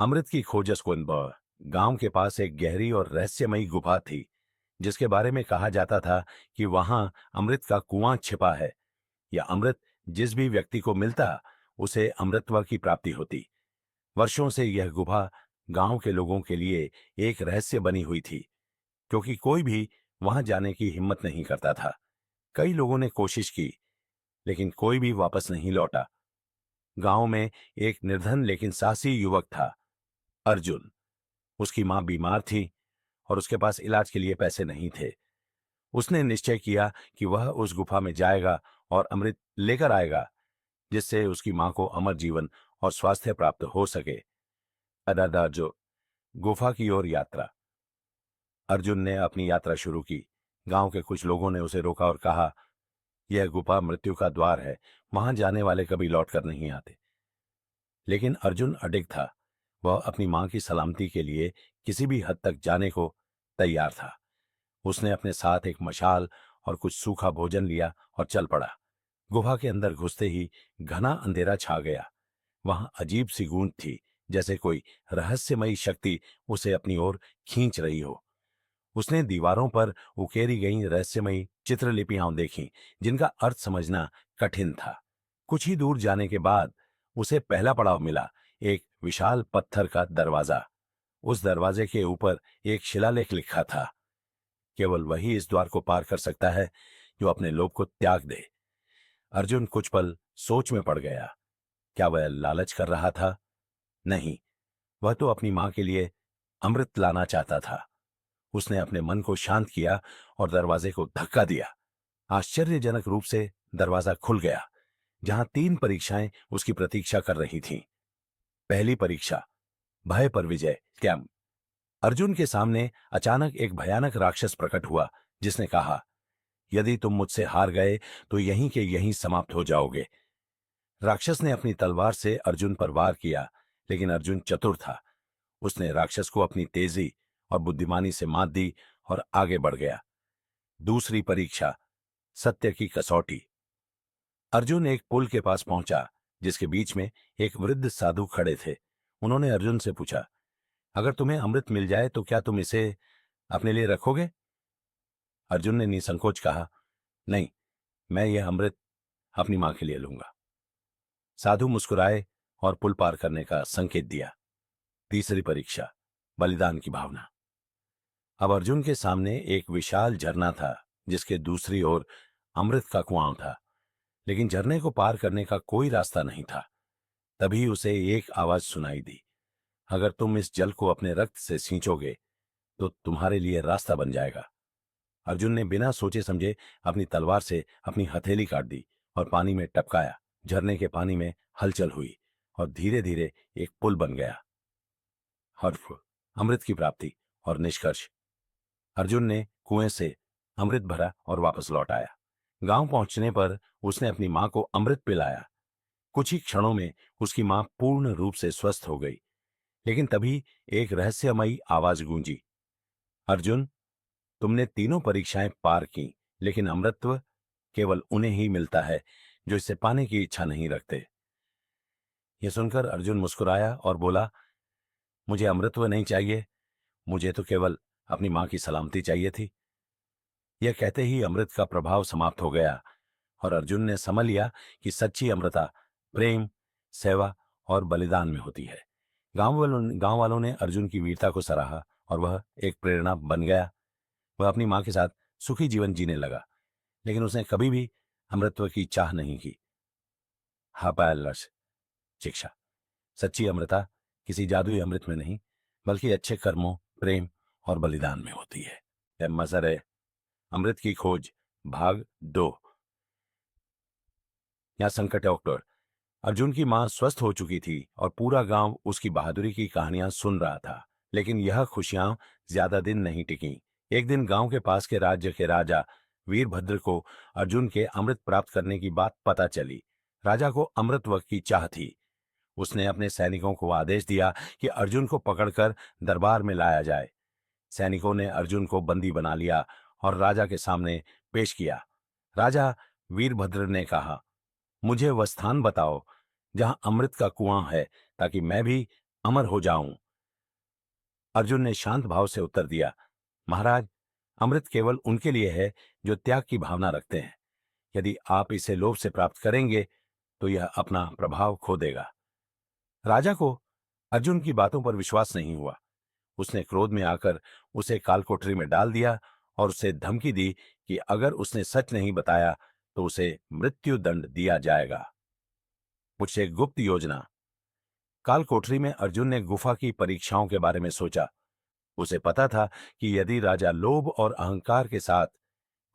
अमृत की खोज कुंभ गांव के पास एक गहरी और रहस्यमयी गुफा थी, जिसके बारे में कहा जाता था कि वहां अमृत का कुआं छिपा है, या अमृत जिस भी व्यक्ति को मिलता उसे अमृतत्व की प्राप्ति होती। वर्षों से यह गुफा गांव के लोगों के लिए एक रहस्य बनी हुई थी, क्योंकि कोई भी वहां जाने की हिम्मत नहीं करता था। कई लोगों ने कोशिश की, लेकिन कोई भी वापस नहीं लौटा। गांव में एक निर्धन लेकिन साहसी युवक था, अर्जुन। उसकी मां बीमार थी और उसके पास इलाज के लिए पैसे नहीं थे। उसने निश्चय किया कि वह उस गुफा में जाएगा और अमृत लेकर आएगा, जिससे उसकी मां को अमर जीवन और स्वास्थ्य प्राप्त हो सके। जो गुफा की ओर यात्रा। अर्जुन ने अपनी यात्रा शुरू की। गांव के कुछ लोगों ने उसे रोका और कहा, यह गुफा मृत्यु का द्वार है, वहां जाने वाले कभी लौटकर नहीं आते। लेकिन अर्जुन अडिग था। वह अपनी मां की सलामती के लिए किसी भी हद तक जाने को तैयार था। उसने अपने साथ एक मशाल और कुछ सूखा भोजन लिया और चल पड़ा। गुफा के अंदर घुसते ही घना अंधेरा छा गया। वहां अजीब सी गूंज थी, जैसे कोई रहस्यमयी शक्ति उसे अपनी ओर खींच रही हो। उसने दीवारों पर उकेरी गई रहस्यमयी चित्रलिपियां देखीं, जिनका अर्थ समझना कठिन था। कुछ ही दूर जाने के बाद उसे पहला पड़ाव मिला, एक विशाल पत्थर का दरवाजा। उस दरवाजे के ऊपर एक शिलालेख लिखा था, केवल वही इस द्वार को पार कर सकता है जो अपने लोभ को त्याग दे। अर्जुन कुछ पल सोच में पड़ गया। क्या वह लालच कर रहा था? नहीं, वह तो अपनी मां के लिए अमृत लाना चाहता था। उसने अपने मन को शांत किया और दरवाजे को धक्का दिया। आश्चर्यजनक रूप से दरवाजा खुल गया, जहां 3 परीक्षाएं उसकी प्रतीक्षा कर रही थीं। पहली परीक्षा, भय पर विजय कैंप। अर्जुन के सामने अचानक एक भयानक राक्षस प्रकट हुआ, जिसने कहा, यदि तुम मुझसे हार गए तो यहीं के यहीं समाप्त हो जाओगे। राक्षस ने अपनी तलवार से अर्जुन पर वार किया, लेकिन अर्जुन चतुर था। उसने राक्षस को अपनी तेजी और बुद्धिमानी से मात दी और आगे बढ़ गया। दूसरी परीक्षा, सत्य की कसौटी। अर्जुन एक पुल के पास पहुंचा, जिसके बीच में एक वृद्ध साधु खड़े थे। उन्होंने अर्जुन से पूछा, अगर तुम्हें अमृत मिल जाए तो क्या तुम इसे अपने लिए रखोगे? अर्जुन ने निसंकोच कहा, नहीं, मैं यह अमृत अपनी मां के लिए लूंगा। साधु मुस्कुराए और पुल पार करने का संकेत दिया। तीसरी परीक्षा, बलिदान की भावना। अब अर्जुन के सामने एक विशाल झरना था, जिसके दूसरी ओर अमृत का कुआं था, लेकिन झरने को पार करने का कोई रास्ता नहीं था। तभी उसे एक आवाज सुनाई दी, अगर तुम इस जल को अपने रक्त से सींचोगे तो तुम्हारे लिए रास्ता बन जाएगा। अर्जुन ने बिना सोचे समझे अपनी तलवार से अपनी हथेली काट दी और पानी में टपकाया। झरने के पानी में हलचल हुई और धीरे धीरे एक पुल बन गया। हर्फ, अमृत की प्राप्ति और निष्कर्ष। अर्जुन ने कुएं से अमृत भरा और वापस लौट आया। गांव पहुंचने पर उसने अपनी मां को अमृत पिलाया। कुछ ही क्षणों में उसकी मां पूर्ण रूप से स्वस्थ हो गई। लेकिन तभी एक रहस्यमयी आवाज गूंजी, अर्जुन, तुमने तीनों परीक्षाएं पार की, लेकिन अमृतत्व केवल उन्हें ही मिलता है जो इसे पाने की इच्छा नहीं रखते। यह सुनकर अर्जुन मुस्कुराया और बोला, मुझे अमृतत्व नहीं चाहिए, मुझे तो केवल अपनी मां की सलामती चाहिए थी। यह कहते ही अमृत का प्रभाव समाप्त हो गया और अर्जुन ने समझ लिया कि सच्ची अमृता प्रेम, सेवा और बलिदान में होती है। गांव वालों ने अर्जुन की वीरता को सराहा और वह एक प्रेरणा बन गया। वह अपनी मां के साथ सुखी जीवन जीने लगा, लेकिन उसने कभी भी अमृतत्व की चाह नहीं की। हापायलश शिक्षा। सच्ची अमृता किसी जादुई अमृत में नहीं, बल्कि अच्छे कर्मों, प्रेम और बलिदान में होती है। मजर है अमृत की खोज, भाग 2। यहाँ संकट है डॉक्टर। अर्जुन की मां स्वस्थ हो चुकी थी और पूरा गांव उसकी बहादुरी की कहानियां सुन रहा था। लेकिन यह खुशियां ज्यादा दिन नहीं टिकीं। एक दिन गांव के पास के राज्य के राजा वीरभद्र को अर्जुन के अमृत प्राप्त करने की बात पता चली। राजा को अमृतत्व की चाह थी। उसने अपने सैनिकों को आदेश दिया कि अर्जुन को पकड़कर दरबार में लाया जाए। सैनिकों ने अर्जुन को बंदी बना लिया और राजा के सामने पेश किया। राजा वीरभद्र ने कहा, मुझे वह स्थान बताओ जहां अमृत का कुआं है, ताकि मैं भी अमर हो जाऊं। अर्जुन ने शांत भाव से उत्तर दिया, महाराज, अमृत केवल उनके लिए है जो त्याग की भावना रखते हैं। यदि आप इसे लोभ से प्राप्त करेंगे तो यह अपना प्रभाव खो देगा। राजा को अर्जुन की बातों पर विश्वास नहीं हुआ। उसने क्रोध में आकर उसे कालकोठरी में डाल दिया और उसे धमकी दी कि अगर उसने सच नहीं बताया तो उसे मृत्यु दंड दिया जाएगा। कुछ एक गुप्त योजना। कालकोठरी में अर्जुन ने गुफा की परीक्षाओं के बारे में सोचा। उसे पता था कि यदि राजा लोभ और अहंकार के साथ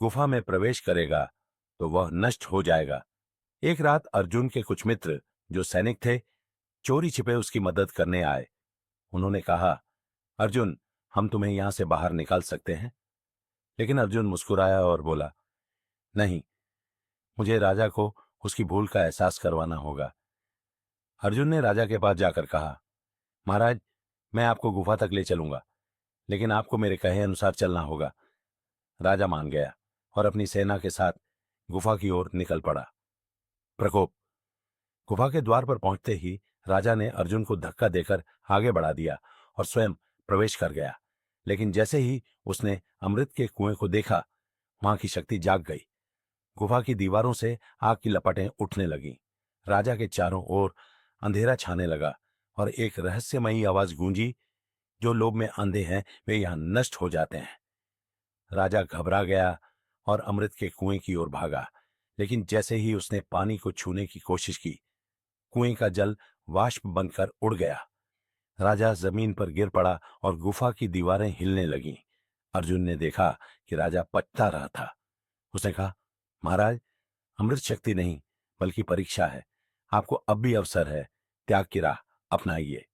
गुफा में प्रवेश करेगा तो वह नष्ट हो जाएगा। एक रात अर्जुन के कुछ मित्र, जो सैनिक थे, चोरी छिपे उसकी मदद करने आए। उन्होंने कहा, अर्जुन, हम तुम्हें यहां से बाहर निकाल सकते हैं। लेकिन अर्जुन मुस्कुराया और बोला, नहीं, मुझे राजा को उसकी भूल का एहसास करवाना होगा। अर्जुन ने राजा के पास जाकर कहा, महाराज, मैं आपको गुफा तक ले चलूंगा, लेकिन आपको मेरे कहे अनुसार चलना होगा। राजा मान गया और अपनी सेना के साथ गुफा की ओर निकल पड़ा। प्रकोप। गुफा के द्वार पर पहुंचते ही राजा ने अर्जुन को धक्का देकर आगे बढ़ा दिया और स्वयं प्रवेश कर गया। लेकिन जैसे ही उसने अमृत के कुएं को देखा, वहां की शक्ति जाग गई। गुफा की दीवारों से आग की लपटें उठने लगीं। राजा के चारों ओर अंधेरा छाने लगा और एक रहस्यमयी आवाज गूंजी, जो लोभ में अंधे हैं वे यहां नष्ट हो जाते हैं। राजा घबरा गया और अमृत के कुएं की ओर भागा। लेकिन जैसे ही उसने पानी को छूने की कोशिश की, कुएं का जल वाष्प बनकर उड़ गया। राजा जमीन पर गिर पड़ा और गुफा की दीवारें हिलने लगीं। अर्जुन ने देखा कि राजा पछता रहा था। उसने कहा, महाराज, अमृत शक्ति नहीं बल्कि परीक्षा है। आपको अब भी अवसर है, त्याग की राह अपनाइए।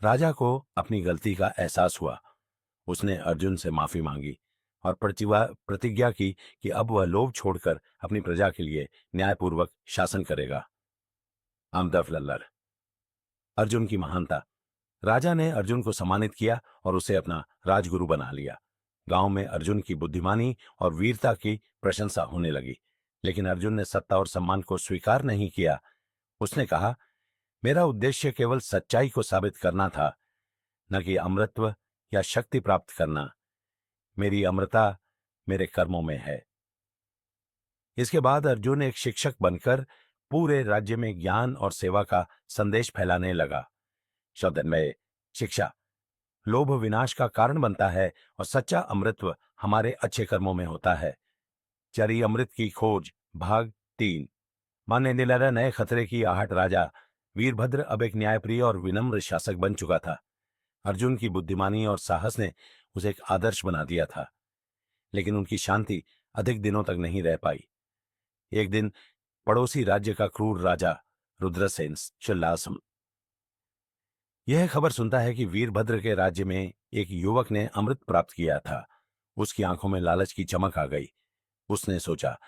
राजा को अपनी गलती का एहसास हुआ। उसने अर्जुन से माफी मांगी और प्रतिज्ञा की कि अब वह लोभ छोड़कर अपनी प्रजा के लिए न्यायपूर्वक शासन करेगा। आमदफ लल्लर। अर्जुन की महानता। राजा ने अर्जुन को सम्मानित किया और उसे अपना राजगुरु बना लिया। गांव में अर्जुन की बुद्धिमानी और वीरता की प्रशंसा होने लगी। लेकिन अर्जुन ने सत्ता और सम्मान को स्वीकार नहीं किया। उसने कहा, मेरा उद्देश्य केवल सच्चाई को साबित करना था, न कि अमृतत्व या शक्ति प्राप्त करना। मेरी अमरता मेरे कर्मों में है। इसके बाद अर्जुन एक शिक्षक बनकर पूरे राज्य में ज्ञान और सेवा का संदेश फैलाने लगा। शब्दन्वय। शिक्षा। लोभ विनाश का कारण बनता है और सच्चा अमृतत्व हमारे अच्छे कर्मों में होता है। चरी अमृत की खोज, भाग 3। मान्य निलरा नए खतरे की आहट राजा वीरभद्र अब एक न्यायप्रिय और विनम्र शासक बन चुका था। अर्जुन की बुद्धिमानी और साहस ने उसे एक आदर्श बना दिया था। लेकिन उनकी शांति अधिक दिनों तक नहीं रह पाई। एक दिन पड़ोसी राज्य का क्रूर राजा रुद्रसेन चिल्लासम यह खबर सुनता है कि वीरभद्र के राज्य में एक युवक ने अमृत प्राप्त किया था। उसकी आंखों में लालच की चमक आ गई। उसने सोचा,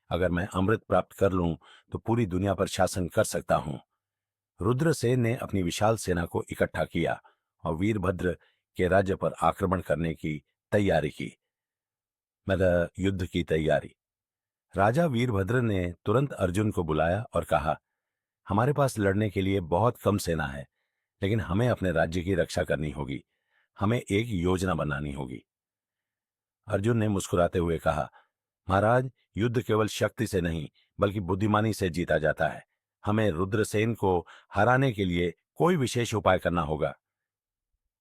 अगर मैं अमृत प्राप्त कर लूं तो पूरी दुनिया पर शासन कर सकता हूं। रुद्रसेन ने अपनी विशाल सेना को इकट्ठा किया और वीरभद्र के राज्य पर आक्रमण करने की तैयारी की। मतलब युद्ध की तैयारी। राजा वीरभद्र ने तुरंत अर्जुन को बुलाया और कहा, हमारे पास लड़ने के लिए बहुत कम सेना है, लेकिन हमें अपने राज्य की रक्षा करनी होगी। हमें एक योजना बनानी होगी। अर्जुन ने मुस्कुराते हुए कहा, महाराज, युद्ध केवल शक्ति से नहीं बल्कि बुद्धिमानी से जीता जाता है। हमें रुद्रसेन को हराने के लिए कोई विशेष उपाय करना होगा।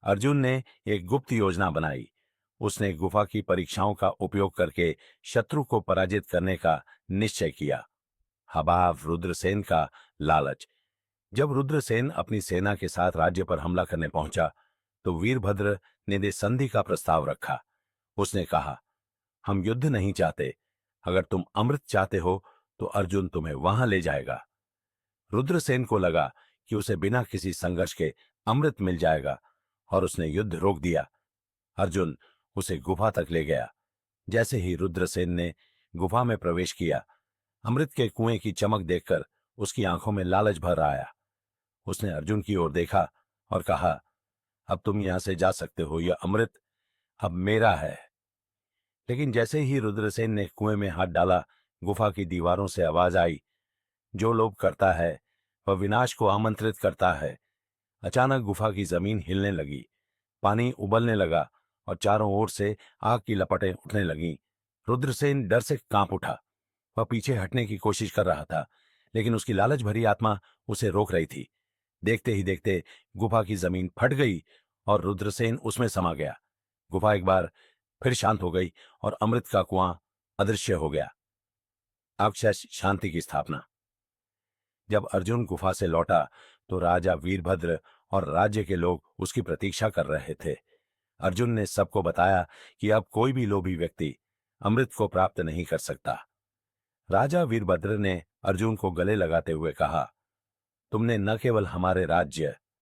अर्जुन ने एक गुप्त योजना बनाई। उसने गुफा की परीक्षाओं का उपयोग करके शत्रु को पराजित करने का निश्चय किया। हबाव रुद्रसेन का लालच। जब रुद्रसेन अपनी सेना के साथ राज्य पर हमला करने पहुंचा तो वीरभद्र ने संधि का प्रस्ताव रखा। उसने कहा, हम युद्ध नहीं चाहते। अगर तुम अमृत चाहते हो तो अर्जुन तुम्हें वहां ले जाएगा। रुद्रसेन को लगा कि उसे बिना किसी संघर्ष के अमृत मिल जाएगा और उसने युद्ध रोक दिया। अर्जुन उसे गुफा तक ले गया। जैसे ही रुद्रसेन ने गुफा में प्रवेश किया, अमृत के कुएं की चमक देखकर उसकी आंखों में लालच भर आया। उसने अर्जुन की ओर देखा और कहा, अब तुम यहां से जा सकते हो, यह अमृत अब मेरा है। लेकिन जैसे ही रुद्रसेन ने कुएं में हाथ डाला, गुफा की दीवारों से आवाज आई, जो लोभ करता है वह विनाश को आमंत्रित करता है। अचानक गुफा की जमीन हिलने लगी, पानी उबलने लगा और चारों ओर से आग की लपटें उठने लगीं। रुद्रसेन डर से कांप उठा। वह पीछे हटने की कोशिश कर रहा था, लेकिन उसकी लालच भरी आत्मा उसे रोक रही थी। देखते ही देखते गुफा की जमीन फट गई और रुद्रसेन उसमें समा गया। गुफा एक बार फिर शांत हो गई और अमृत का कुआं अदृश्य हो गया। अक्षय शांति की स्थापना। जब अर्जुन गुफा से लौटा तो राजा वीरभद्र और राज्य के लोग उसकी प्रतीक्षा कर रहे थे। अर्जुन ने सबको बताया कि अब कोई भी लोभी व्यक्ति अमृत को प्राप्त नहीं कर सकता। राजा वीरभद्र ने अर्जुन को गले लगाते हुए कहा, तुमने न केवल हमारे राज्य